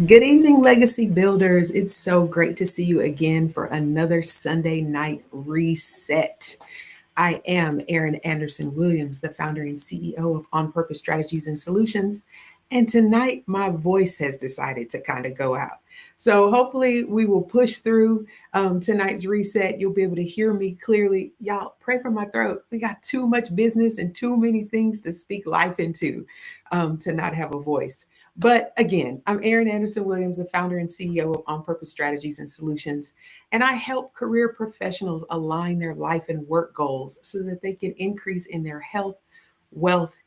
Good evening, Legacy Builders. It's so great to see you again for another Sunday night reset. I am Erin Anderson Williams, the founder and CEO of On Purpose Strategies and Solutions. And tonight, my voice has decided to kind of go out. So hopefully, we will push through tonight's reset. You'll be able to hear me clearly. Y'all, pray for my throat. We got too much business and too many things to speak life into to not have a voice. But again, I'm Erin Anderson Williams, the founder and CEO of On Purpose Strategies and Solutions. And I help career professionals align their life and work goals so that they can increase in their health, wealth,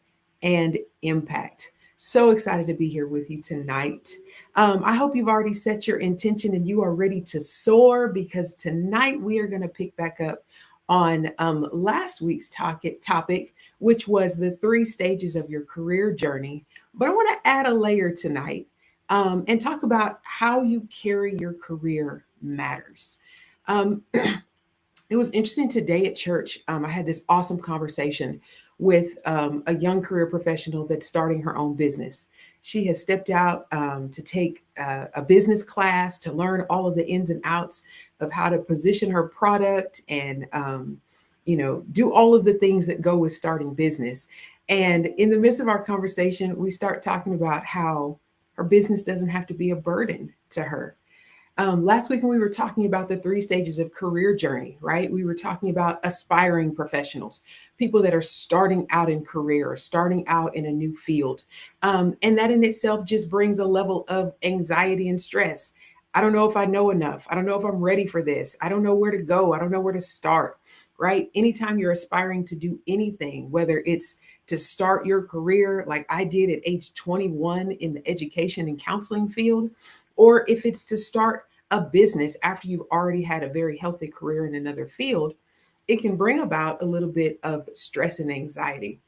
and impact. So excited to be here with you tonight. I hope you've already set your intention and you are ready to soar because tonight we are going to pick back up on last week's topic, which was the three stages of your career journey. But I want to add a layer tonight and talk about how you carry your career matters. Um, it was interesting today at church. I had this awesome conversation with a young career professional that's starting her own business. She has stepped out to take a business class to learn all of the ins and outs of how to position her product and, do all of the things that go with starting business. And in the midst of our conversation, we start talking about how her business doesn't have to be a burden to her. Last week, when we were talking about the three stages of career journey, right? We were talking about aspiring professionals, people that are starting out in career or starting out in a new field. And that in itself just brings a level of anxiety and stress. I don't know if I know enough. I don't know if I'm ready for this. I don't know where to go. I don't know where to start, right? Anytime you're aspiring to do anything, whether it's to start your career like I did at age 21 in the education and counseling field, or if it's to start a business after you've already had a very healthy career in another field, it can bring about a little bit of stress and anxiety.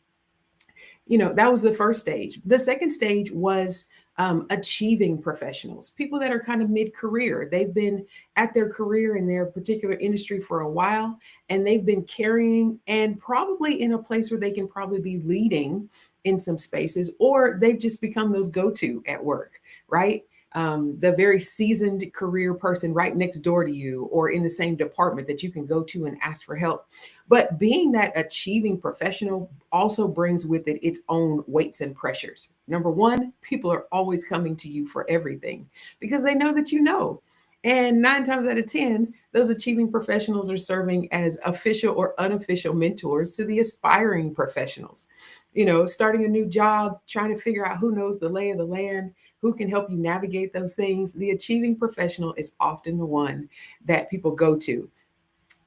That was the first stage. The second stage was achieving professionals, people that are kind of mid career. They've been at their career in their particular industry for a while, and they've been carrying and probably in a place where they can probably be leading in some spaces, or they've just become those go to at work, right? The very seasoned career person right next door to you or in the same department that you can go to and ask for help. But being that achieving professional also brings with it its own weights and pressures. Number one, people are always coming to you for everything because they know that you know. And 9 times out of 10, those achieving professionals are serving as official or unofficial mentors to the aspiring professionals. Starting a new job, trying to figure out who knows the lay of the land, who can help you navigate those things. The achieving professional is often the one that people go to.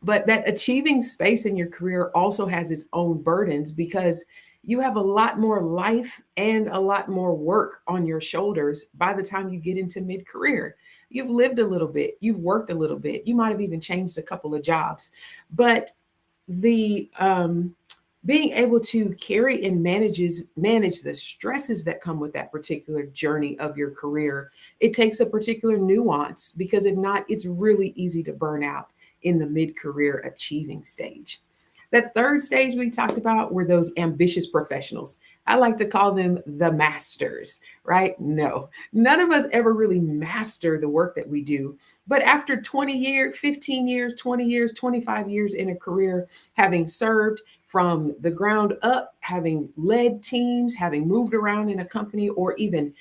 But that achieving space in your career also has its own burdens because you have a lot more life and a lot more work on your shoulders by the time you get into mid career. You've lived a little bit, you've worked a little bit, you might have even changed a couple of jobs. But the being able to carry and manage the stresses that come with that particular journey of your career, it takes a particular nuance because if not, it's really easy to burn out in the mid-career achieving stage. That third stage we talked about were those ambitious professionals. I like to call them the masters, right? No, none of us ever really master the work that we do. But after 20 years, 15 years, 20 years, 25 years in a career, having served from the ground up, having led teams, having moved around in a company, or even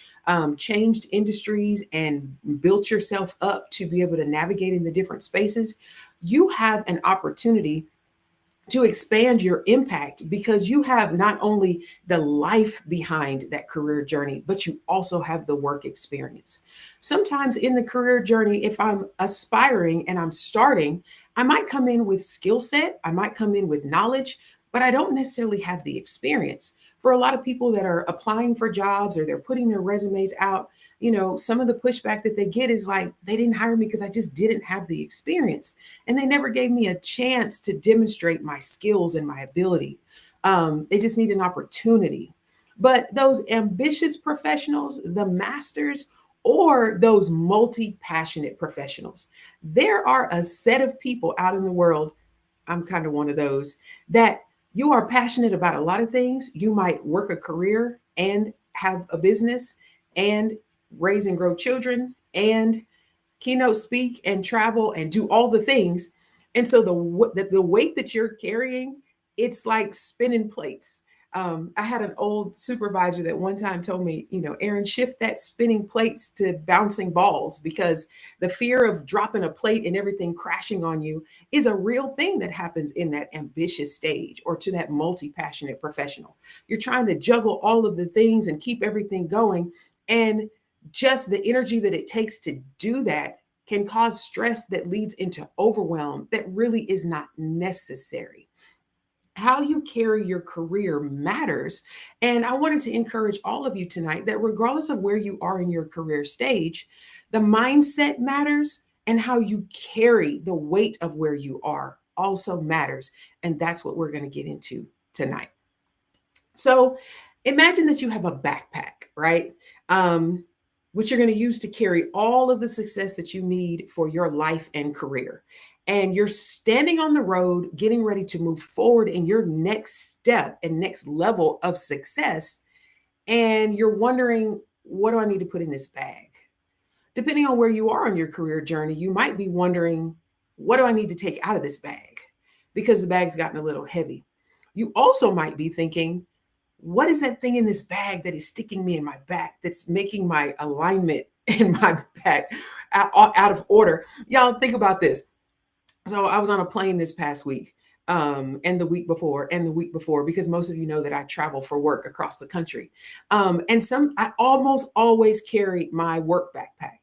changed industries and built yourself up to be able to navigate in the different spaces, you have an opportunity to expand your impact because you have not only the life behind that career journey, but you also have the work experience. Sometimes in the career journey, if I'm aspiring and I'm starting, I might come in with skill set, I might come in with knowledge, but I don't necessarily have the experience. For a lot of people that are applying for jobs or they're putting their resumes out, some of the pushback that they get is like, they didn't hire me because I just didn't have the experience. And they never gave me a chance to demonstrate my skills and my ability. They just need an opportunity. But those ambitious professionals, the masters, or those multi passionate professionals, there are a set of people out in the world. I'm kind of one of those that you are passionate about a lot of things. You might work a career and have a business and raise and grow children, and keynote speak and travel and do all the things. And so the weight that you're carrying, it's like spinning plates. I had an old supervisor that one time told me, Erin, shift that spinning plates to bouncing balls, because the fear of dropping a plate and everything crashing on you is a real thing that happens in that ambitious stage, or to that multi-passionate professional. You're trying to juggle all of the things and keep everything going. And just the energy that it takes to do that can cause stress that leads into overwhelm that really is not necessary. How you carry your career matters. And I wanted to encourage all of you tonight that regardless of where you are in your career stage, the mindset matters, and how you carry the weight of where you are also matters. And that's what we're going to get into tonight. So imagine that you have a backpack, right? Which you're going to use to carry all of the success that you need for your life and career. And you're standing on the road, getting ready to move forward in your next step and next level of success. And you're wondering, what do I need to put in this bag? Depending on where you are on your career journey, you might be wondering, what do I need to take out of this bag? Because the bag's gotten a little heavy. You also might be thinking, what is that thing in this bag that is sticking me in my back, that's making my alignment in my back out of order? Y'all think about this. So I was on a plane this past week, and the week before, because most of you know that I travel for work across the country. I almost always carry my work backpack.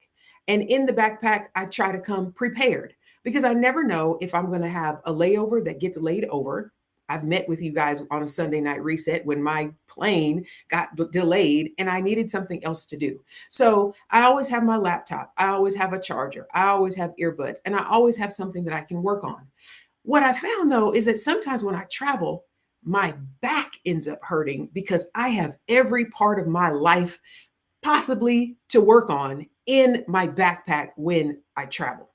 And in the backpack, I try to come prepared, because I never know if I'm going to have a layover that gets laid over. I've met with you guys on a Sunday night reset when my plane got delayed and I needed something else to do. So I always have my laptop. I always have a charger. I always have earbuds, and I always have something that I can work on. What I found, though, is that sometimes when I travel, my back ends up hurting because I have every part of my life possibly to work on in my backpack when I travel.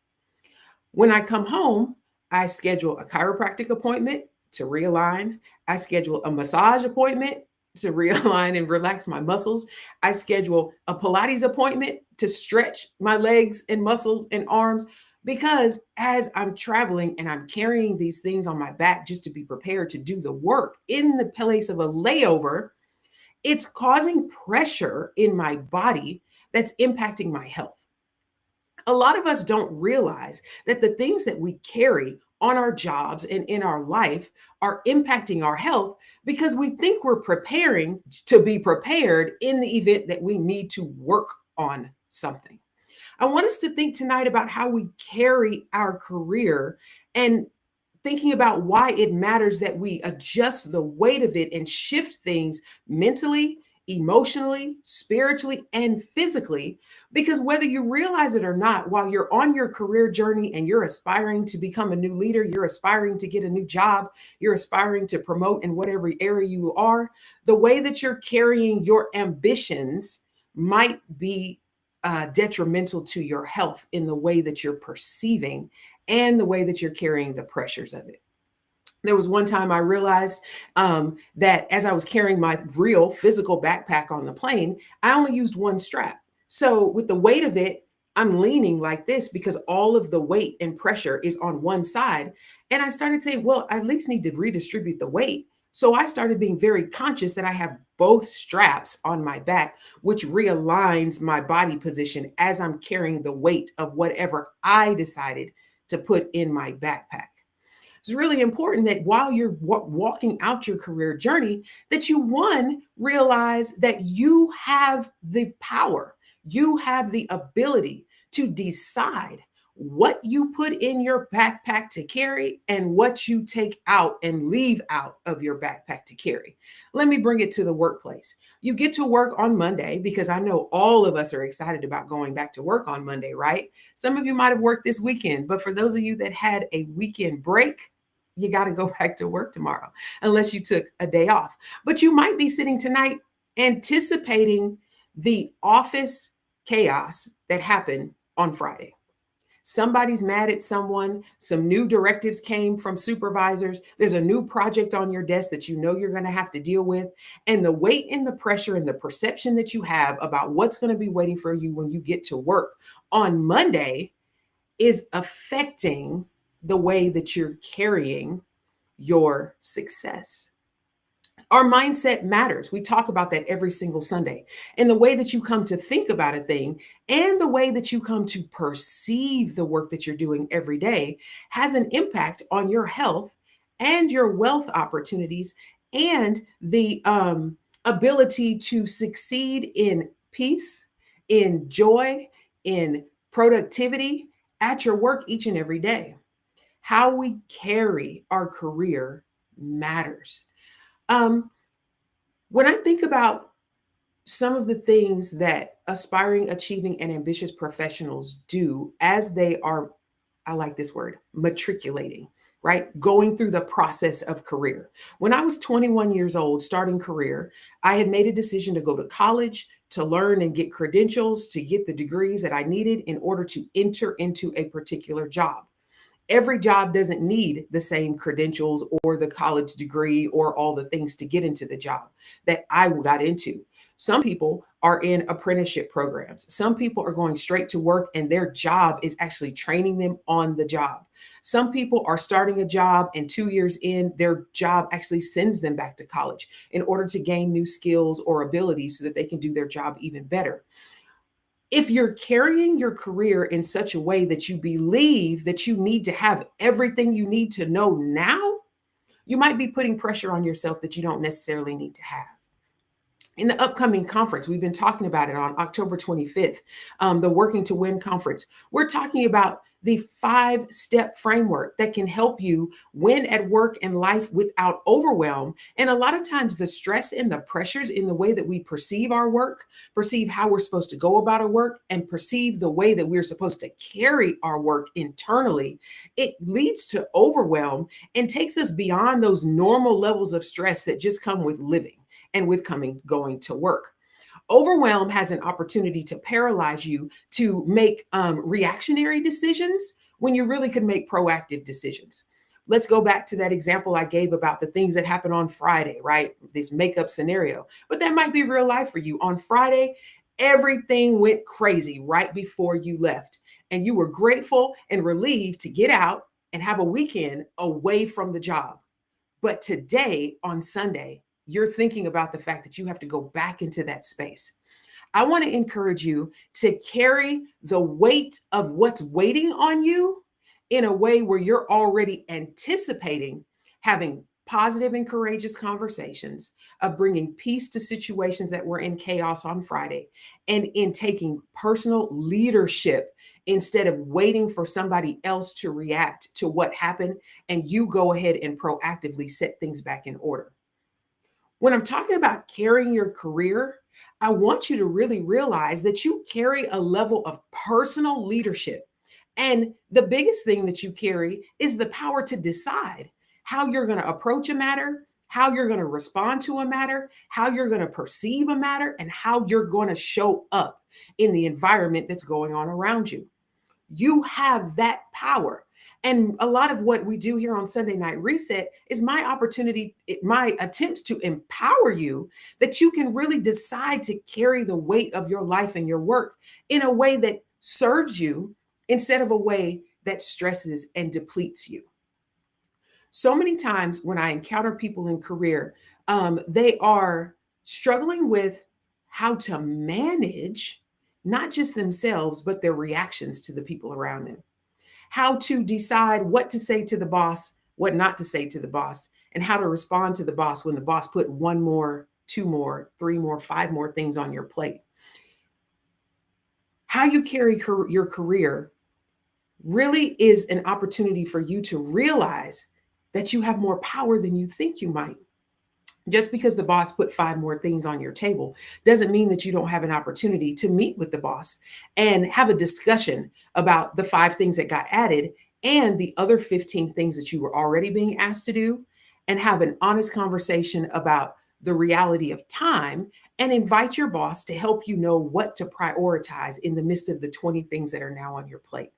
When I come home, I schedule a chiropractic appointment to realign. I schedule a massage appointment to realign and relax my muscles. I schedule a Pilates appointment to stretch my legs and muscles and arms, because as I'm traveling and I'm carrying these things on my back just to be prepared to do the work in the place of a layover, it's causing pressure in my body that's impacting my health. A lot of us don't realize that the things that we carry on our jobs and in our life are impacting our health, because we think we're preparing to be prepared in the event that we need to work on something. I want us to think tonight about how we carry our career, and thinking about why it matters that we adjust the weight of it and shift things mentally, emotionally, spiritually, and physically. Because whether you realize it or not, while you're on your career journey and you're aspiring to become a new leader, you're aspiring to get a new job, you're aspiring to promote in whatever area you are, the way that you're carrying your ambitions might be detrimental to your health in the way that you're perceiving and the way that you're carrying the pressures of it. There was one time I realized that as I was carrying my real physical backpack on the plane, I only used one strap. So with the weight of it, I'm leaning like this because all of the weight and pressure is on one side. And I started saying, well, I at least need to redistribute the weight. So I started being very conscious that I have both straps on my back, which realigns my body position as I'm carrying the weight of whatever I decided to put in my backpack. It's really important that while you're walking out your career journey, that you, one, realize that you have the power, you have the ability to decide what you put in your backpack to carry and what you take out and leave out of your backpack to carry. Let me bring it to the workplace. You get to work on Monday, because I know all of us are excited about going back to work on Monday, right? Some of you might have worked this weekend, but for those of you that had a weekend break, you got to go back to work tomorrow, unless you took a day off. But you might be sitting tonight anticipating the office chaos that happened on Friday. Somebody's mad at someone, some new directives came from supervisors, there's a new project on your desk that you know you're going to have to deal with, and the weight and the pressure and the perception that you have about what's going to be waiting for you when you get to work on Monday is affecting the way that you're carrying your success. Our mindset matters. We talk about that every single Sunday. And the way that you come to think about a thing and the way that you come to perceive the work that you're doing every day has an impact on your health and your wealth opportunities and the ability to succeed in peace, in joy, in productivity at your work each and every day. How we carry our career matters. Um, when I think about some of the things that aspiring, achieving, and ambitious professionals do as they are, I like this word, matriculating, right? Going through the process of career. When I was 21 years old, starting career, I had made a decision to go to college to learn and get credentials, to get the degrees that I needed in order to enter into a particular job. Every job doesn't need the same credentials or the college degree or all the things to get into the job that I got into. Some people are in apprenticeship programs. Some people are going straight to work and their job is actually training them on the job. Some people are starting a job and 2 years in, their job actually sends them back to college in order to gain new skills or abilities so that they can do their job even better. If you're carrying your career in such a way that you believe that you need to have everything you need to know now, you might be putting pressure on yourself that you don't necessarily need to have. In the upcoming conference, we've been talking about it on October 25th, the Working to Win conference. We're talking about the 5-step framework that can help you win at work and life without overwhelm. And a lot of times the stress and the pressures in the way that we perceive our work, perceive how we're supposed to go about our work, and perceive the way that we're supposed to carry our work internally, it leads to overwhelm and takes us beyond those normal levels of stress that just come with living and with going to work. Overwhelm has an opportunity to paralyze you to make reactionary decisions when you really could make proactive decisions. Let's go back to that example I gave about the things that happen on Friday, right? This makeup scenario, but that might be real life for you. On Friday, everything went crazy right before you left, and you were grateful and relieved to get out and have a weekend away from the job. But today, on Sunday, you're thinking about the fact that you have to go back into that space. I want to encourage you to carry the weight of what's waiting on you in a way where you're already anticipating having positive and courageous conversations, of bringing peace to situations that were in chaos on Friday, and in taking personal leadership instead of waiting for somebody else to react to what happened, and you go ahead and proactively set things back in order. When I'm talking about carrying your career, I want you to really realize that you carry a level of personal leadership. And the biggest thing that you carry is the power to decide how you're going to approach a matter, how you're going to respond to a matter, how you're going to perceive a matter, and how you're going to show up in the environment that's going on around you. You have that power. And a lot of what we do here on Sunday Night Reset is my opportunity, my attempts to empower you that you can really decide to carry the weight of your life and your work in a way that serves you instead of a way that stresses and depletes you. So many times when I encounter people in career, they are struggling with how to manage not just themselves, but their reactions to the people around them, how to decide what to say to the boss, what not to say to the boss, and how to respond to the boss when the boss put one more, two more, three more, five more things on your plate. How you carry your career really is an opportunity for you to realize that you have more power than you think you might. Just because the boss put five more things on your table doesn't mean that you don't have an opportunity to meet with the boss and have a discussion about the 5 things that got added and the other 15 things that you were already being asked to do, and have an honest conversation about the reality of time, and invite your boss to help you know what to prioritize in the midst of the 20 things that are now on your plate.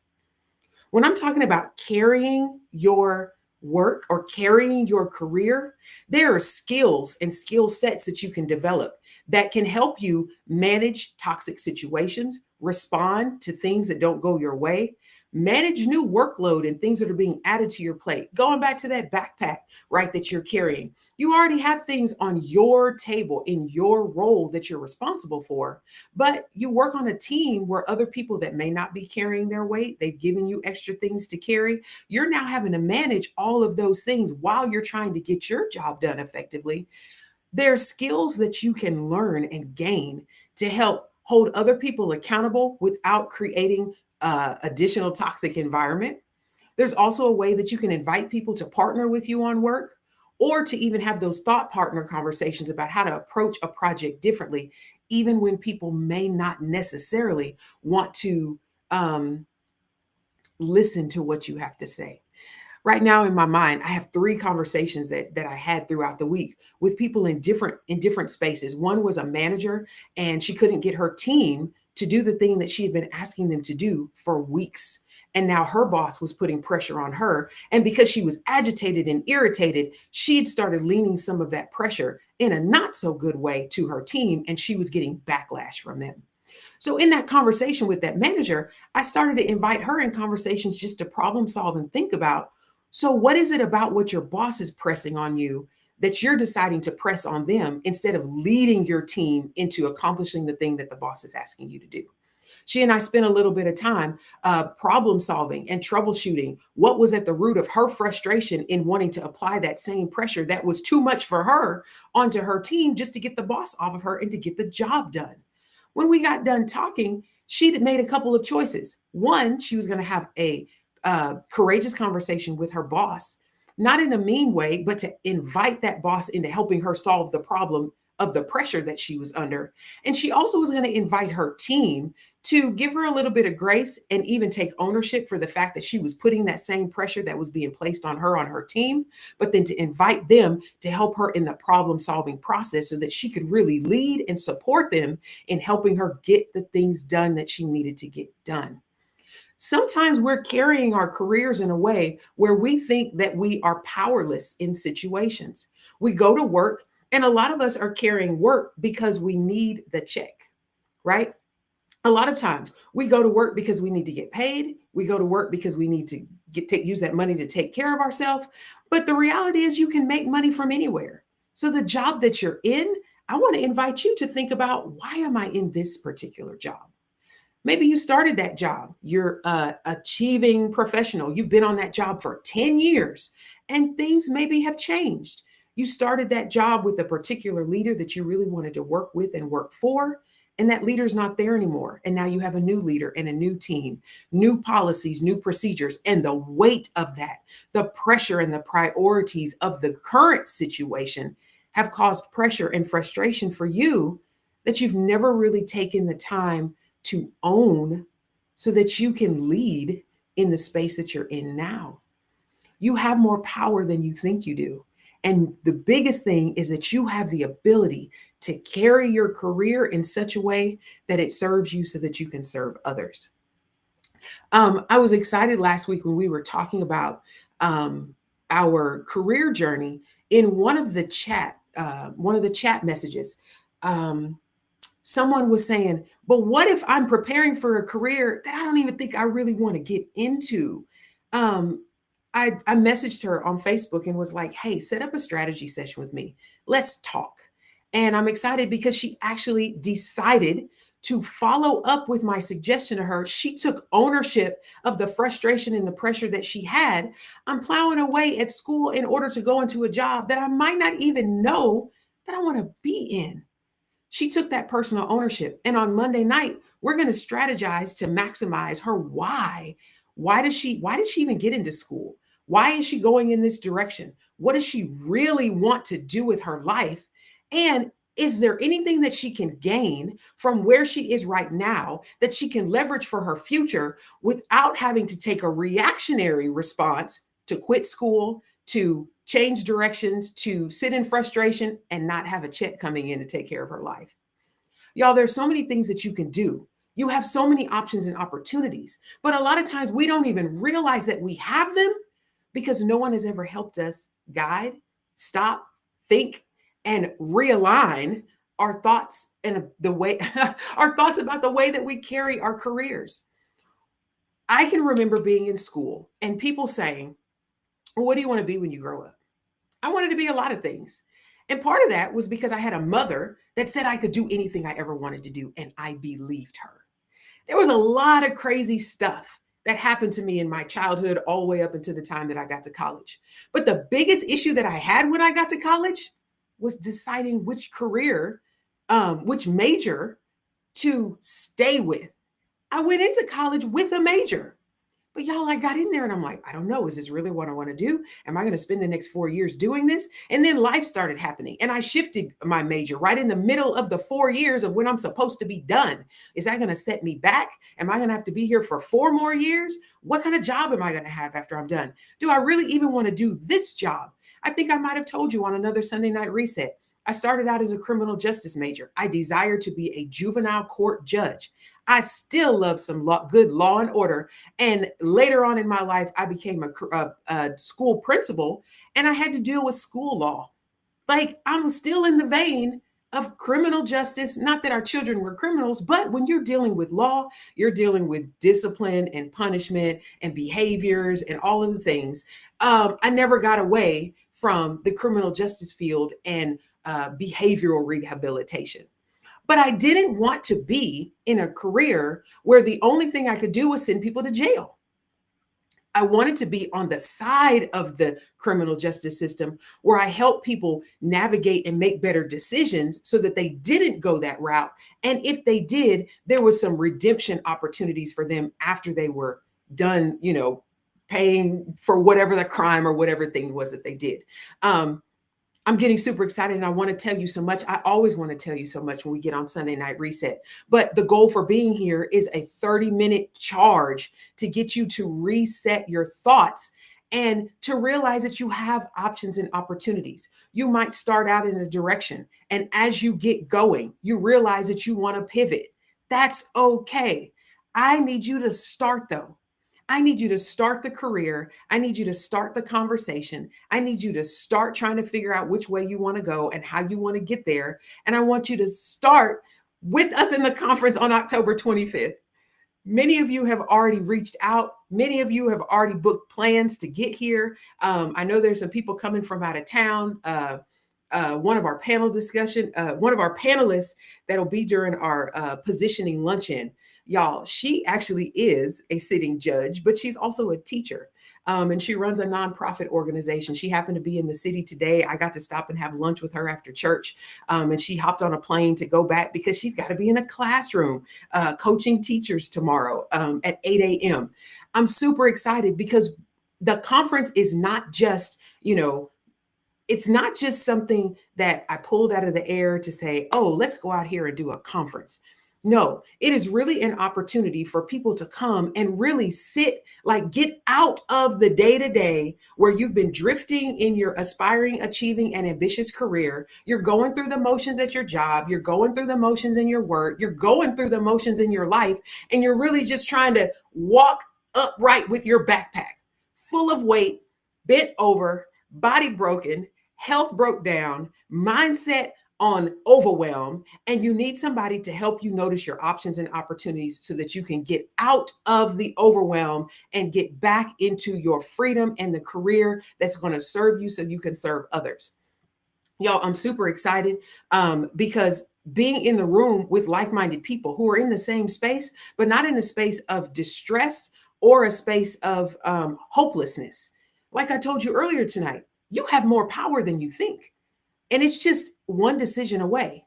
When I'm talking about carrying your work or carrying your career, there are skills and skill sets that you can develop that can help you manage toxic situations, respond to things that don't go your way, manage new workload and things that are being added to your plate. Going back to that backpack, right, that you're carrying, you already have things on your table in your role that you're responsible for, but you work on a team where other people that may not be carrying their weight, they've given you extra things to carry. You're now having to manage all of those things while you're trying to get your job done effectively. There's skills that you can learn and gain to help hold other people accountable without creating additional toxic environment. There's also a way that you can invite people to partner with you on work, or to even have those thought partner conversations about how to approach a project differently, even when people may not necessarily want to um, listen to what you have to say. Right now in my mind, I have three conversations that I had throughout the week with people in different spaces. One was a manager, and she couldn't get her team to do the thing that she had been asking them to do for weeks. And now her boss was putting pressure on her. And because she was agitated and irritated, she'd started leaning some of that pressure in a not so good way to her team, and she was getting backlash from them. So in that conversation with that manager, I started to invite her in conversations just to problem solve and think about, so what is it about what your boss is pressing on you that you're deciding to press on them instead of leading your team into accomplishing the thing that the boss is asking you to do? She and I spent a little bit of time problem solving and troubleshooting what was at the root of her frustration in wanting to apply that same pressure that was too much for her onto her team just to get the boss off of her and to get the job done. When we got done talking, she made a couple of choices. One, she was going to have a courageous conversation with her boss, not in a mean way, but to invite that boss into helping her solve the problem of the pressure that she was under. And she also was going to invite her team to give her a little bit of grace and even take ownership for the fact that she was putting that same pressure that was being placed on her team, but then to invite them to help her in the problem solving process so that she could really lead and support them in helping her get the things done that she needed to get done. Sometimes we're carrying our careers in a way where we think that we are powerless in situations. We go to work, and a lot of us are carrying work because we need the check, right? A lot of times we go to work because we need to get paid. We go to work because we need to use that money to take care of ourselves. But the reality is you can make money from anywhere. So the job that you're in, I want to invite you to think about, why am I in this particular job? Maybe you started that job. You're achieving professional. You've been on that job for 10 years and things maybe have changed. You started that job with a particular leader that you really wanted to work with and work for, and that leader's not there anymore. And now you have a new leader and a new team, new policies, new procedures, and the weight of that, the pressure and the priorities of the current situation have caused pressure and frustration for you that you've never really taken the time to own so that you can lead in the space that you're in now. You have more power than you think you do. And the biggest thing is that you have the ability to carry your career in such a way that it serves you so that you can serve others. I was excited last week when we were talking about our career journey. In one of the chat messages, someone was saying, but what if I'm preparing for a career that I don't even think I really want to get into? Um, I messaged her on Facebook and was like, hey, set up a strategy session with me. Let's talk. And I'm excited because she actually decided to follow up with my suggestion to her. She took ownership of the frustration and the pressure that she had. I'm plowing away at school in order to go into a job that I might not even know that I want to be in. She took that personal ownership. And on Monday night, we're going to strategize to maximize her why. Why did she even get into school? Why is she going in this direction? What does she really want to do with her life? And is there anything that she can gain from where she is right now that she can leverage for her future without having to take a reactionary response to quit school, to change directions, to sit in frustration and not have a check coming in to take care of her life? Y'all, there's so many things that you can do You have so many options and opportunities, but a lot of times we don't even realize that we have them because no one has ever helped us guide, stop, think, and realign our thoughts and the way our thoughts about the way that we carry our careers. I can remember being in school and people saying, well, what do you want to be when you grow up? I wanted to be a lot of things. And part of that was because I had a mother that said I could do anything I ever wanted to do, and I believed her. There was a lot of crazy stuff that happened to me in my childhood all the way up until the time that I got to college. But the biggest issue that I had when I got to college was deciding which career, which major to stay with. I went into college with a major. But y'all, I got in there and I'm like, I don't know. Is this really what I want to do? Am I going to spend the next 4 years doing this? And then life started happening and I shifted my major right in the middle of the 4 years of when I'm supposed to be done. Is that going to set me back? Am I going to have to be here for 4 more years? What kind of job am I going to have after I'm done? Do I really even want to do this job? I think I might have told you on another Sunday night reset. I started out as a criminal justice major. I desired to be a juvenile court judge. I still love some good law and order. And later on in my life, I became a school principal and I had to deal with school law. Like I'm still in the vein of criminal justice. Not that our children were criminals, but when you're dealing with law, you're dealing with discipline and punishment and behaviors and all of the things. I never got away from the criminal justice field and behavioral rehabilitation. But I didn't want to be in a career where the only thing I could do was send people to jail. I wanted to be on the side of the criminal justice system where I help people navigate and make better decisions so that they didn't go that route. And if they did, there was some redemption opportunities for them after they were done, paying for whatever the crime or whatever thing was that they did. I'm getting super excited and I want to tell you so much. I always want to tell you so much when we get on Sunday Night Reset. But the goal for being here is a 30-minute charge to get you to reset your thoughts and to realize that you have options and opportunities. You might start out in a direction, and as you get going, you realize that you want to pivot. That's okay. I need you to start though. I need you to start the career. I need you to start the conversation. I need you to start trying to figure out which way you want to go and how you want to get there. And I want you to start with us in the conference on October 25th. Many of you have already reached out. Many of you have already booked plans to get here. I know there's some people coming from out of town. One of our panelists that'll be during our positioning luncheon. Y'all, she actually is a sitting judge, but she's also a teacher. And she runs a nonprofit organization. She happened to be in the city today. I got to stop and have lunch with her after church. And she hopped on a plane to go back because she's got to be in a classroom coaching teachers tomorrow at 8 a.m. I'm super excited because the conference is not just, it's not just something that I pulled out of the air to say, oh, let's go out here and do a conference. No, it is really an opportunity for people to come and really get out of the day-to-day where you've been drifting in your aspiring, achieving, and ambitious career. You're going through the motions at your job. You're going through the motions in your work. You're going through the motions in your life. And you're really just trying to walk upright with your backpack full of weight, bent over, body broken, health broke down, mindset on overwhelm, and you need somebody to help you notice your options and opportunities so that you can get out of the overwhelm and get back into your freedom and the career that's going to serve you so you can serve others. Y'all, I'm super excited because being in the room with like-minded people who are in the same space, but not in a space of distress or a space of hopelessness. Like I told you earlier tonight, you have more power than you think. And it's just one decision away,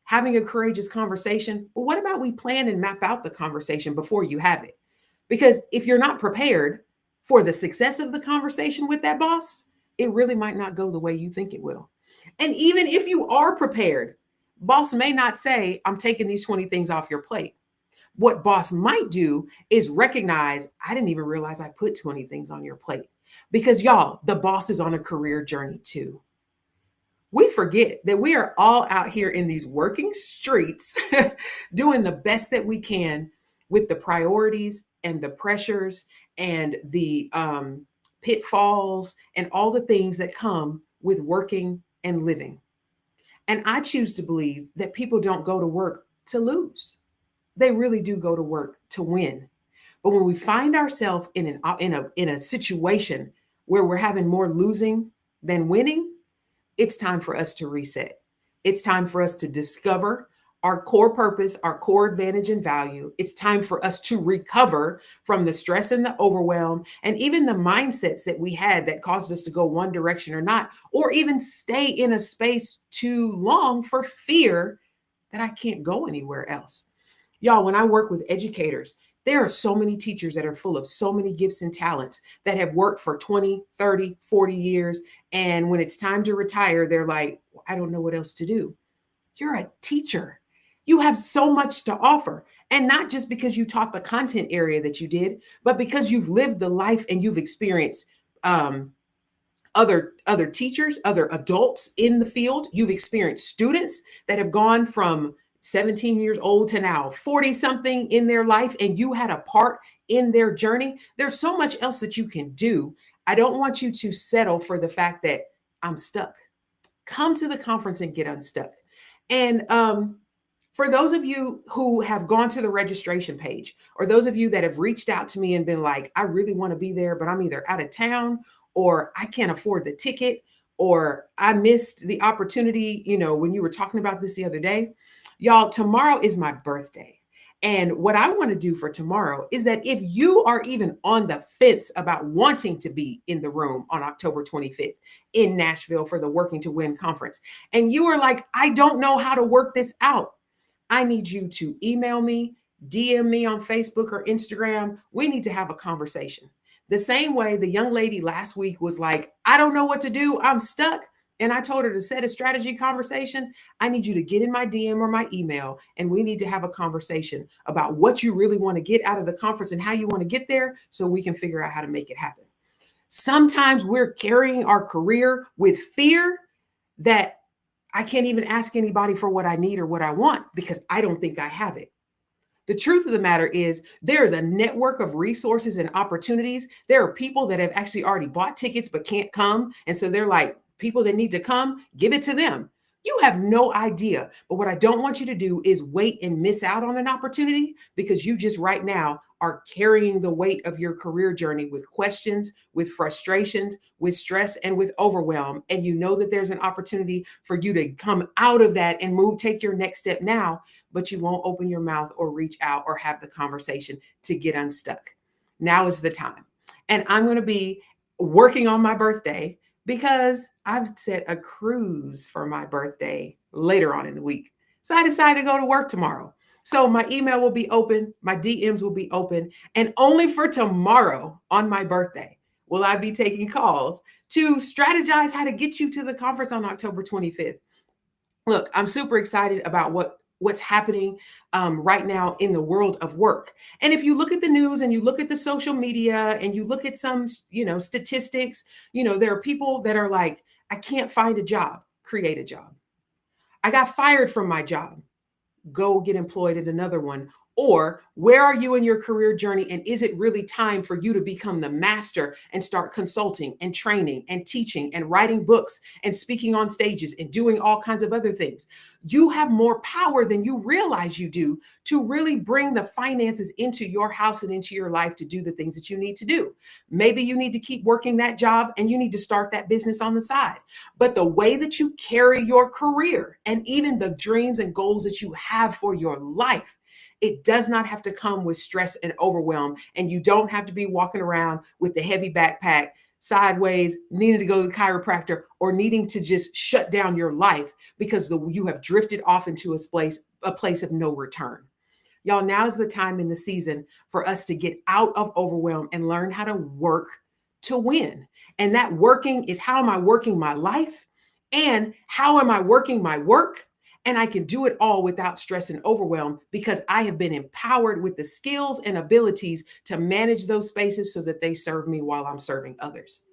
having a courageous conversation. But what about we plan and map out the conversation before you have it? Because if you're not prepared for the success of the conversation with that boss, it really might not go the way you think it will. And even if you are prepared, boss may not say, I'm taking these 20 things off your plate. What boss might do is recognize, I didn't even realize I put 20 things on your plate. Because y'all, the boss is on a career journey too. We forget that we are all out here in these working streets doing the best that we can with the priorities and the pressures and the pitfalls and all the things that come with working and living. And I choose to believe that people don't go to work to lose. They really do go to work to win. But when we find ourselves in a situation where we're having more losing than winning, it's time for us to reset. It's time for us to discover our core purpose, our core advantage and value. It's time for us to recover from the stress and the overwhelm and even the mindsets that we had that caused us to go one direction or not, or even stay in a space too long for fear that I can't go anywhere else. Y'all, when I work with educators, there are so many teachers that are full of so many gifts and talents that have worked for 20, 30, 40 years. And when it's time to retire, they're like, I don't know what else to do. You're a teacher. You have so much to offer. And not just because you taught the content area that you did, but because you've lived the life and you've experienced other teachers, other adults in the field. You've experienced students that have gone from 17 years old to now 40 something in their life, and you had a part in their journey. There's so much else that you can do. I don't want you to settle for the fact that I'm stuck. Come to the conference and get unstuck. And for those of you who have gone to the registration page, or those of you that have reached out to me and been like, I really want to be there, but I'm either out of town or I can't afford the ticket, or I missed the opportunity, when you were talking about this the other day. Y'all, tomorrow is my birthday. And what I want to do for tomorrow is that if you are even on the fence about wanting to be in the room on October 25th in Nashville for the Working to Win conference, and you are like, I don't know how to work this out, I need you to email me, DM me on Facebook or Instagram. We need to have a conversation. The same way the young lady last week was like, I don't know what to do. I'm stuck. And I told her to set a strategy conversation. I need you to get in my DM or my email, and we need to have a conversation about what you really want to get out of the conference and how you want to get there so we can figure out how to make it happen. Sometimes we're carrying our career with fear that I can't even ask anybody for what I need or what I want because I don't think I have it. The truth of the matter is there is a network of resources and opportunities. There are people that have actually already bought tickets but can't come. And so they're like, people that need to come, give it to them. You have no idea. But what I don't want you to do is wait and miss out on an opportunity because you just right now are carrying the weight of your career journey with questions, with frustrations, with stress, and with overwhelm. And you know that there's an opportunity for you to come out of that and take your next step now, but you won't open your mouth or reach out or have the conversation to get unstuck. Now is the time. And I'm going to be working on my birthday because I've set a cruise for my birthday later on in the week. So I decided to go to work tomorrow. So my email will be open, my DMs will be open, and only for tomorrow on my birthday will I be taking calls to strategize how to get you to the conference on October 25th. Look, I'm super excited about what's happening right now in the world of work. And if you look at the news and you look at the social media and you look at some, statistics, there are people that are like, I can't find a job, create a job. I got fired from my job, go get employed at another one. Or where are you in your career journey? And is it really time for you to become the master and start consulting and training and teaching and writing books and speaking on stages and doing all kinds of other things? You have more power than you realize you do to really bring the finances into your house and into your life to do the things that you need to do. Maybe you need to keep working that job and you need to start that business on the side. But the way that you carry your career and even the dreams and goals that you have for your life, it does not have to come with stress and overwhelm. And you don't have to be walking around with the heavy backpack sideways, needing to go to the chiropractor or needing to just shut down your life because you have drifted off into a place of no return. Y'all, now is the time in the season for us to get out of overwhelm and learn how to work to win. And that working is, how am I working my life? And how am I working my work? And I can do it all without stress and overwhelm because I have been empowered with the skills and abilities to manage those spaces so that they serve me while I'm serving others.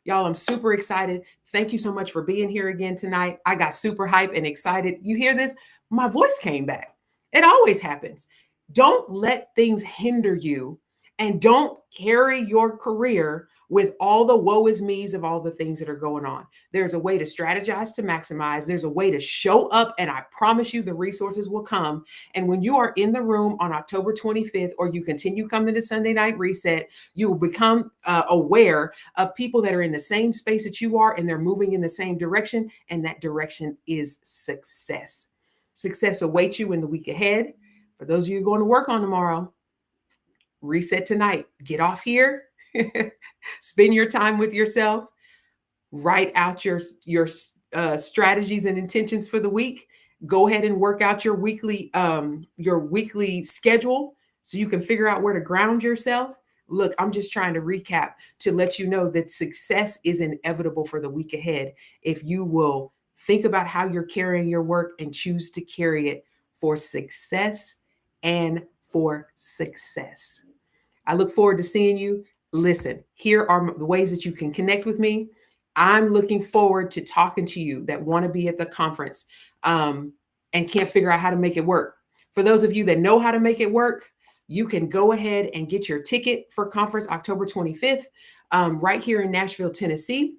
Y'all, I'm super excited. Thank you so much for being here again tonight. I got super hype and excited. You hear this? My voice came back. It always happens. Don't let things hinder you, and don't carry your career with all the woe is me's of all the things that are going on. There's a way to strategize to maximize. There's a way to show up, and I promise you the resources will come. And when you are in the room on October 25th, or you continue coming to Sunday Night Reset, you will become aware of people that are in the same space that you are, and they're moving in the same direction. And that direction is success. Success awaits you in the week ahead. For those of you going to work on tomorrow, reset tonight. Get off here. Spend your time with yourself. Write out your strategies and intentions for the week. Go ahead and work out your weekly schedule so you can figure out where to ground yourself. Look, I'm just trying to recap to let you know that success is inevitable for the week ahead if you will think about how you're carrying your work and choose to carry it for success and for success. I look forward to seeing you. Listen, here are the ways that you can connect with me. I'm looking forward to talking to you that want to be at the conference and can't figure out how to make it work. For those of you that know how to make it work, you can go ahead and get your ticket for conference October 25th right here in Nashville, Tennessee.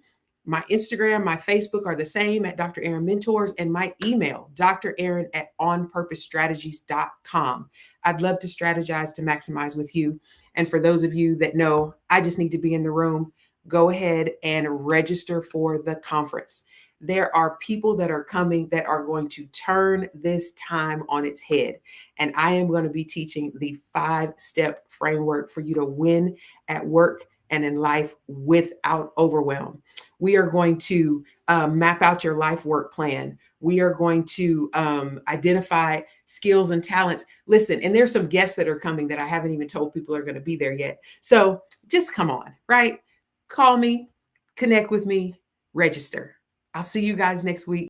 My Instagram, my Facebook are the same at Dr. Erin Mentors, and my email, drerin@onpurposestrategies.com. I'd love to strategize to maximize with you. And for those of you that know, I just need to be in the room, go ahead and register for the conference. There are people that are coming that are going to turn this time on its head. And I am going to be teaching the 5-step framework for you to win at work and in life without overwhelm. We are going to map out your life work plan. We are going to identify skills and talents. Listen, and there's some guests that are coming that I haven't even told people are going to be there yet. So just come on, right? Call me, connect with me, register. I'll see you guys next week.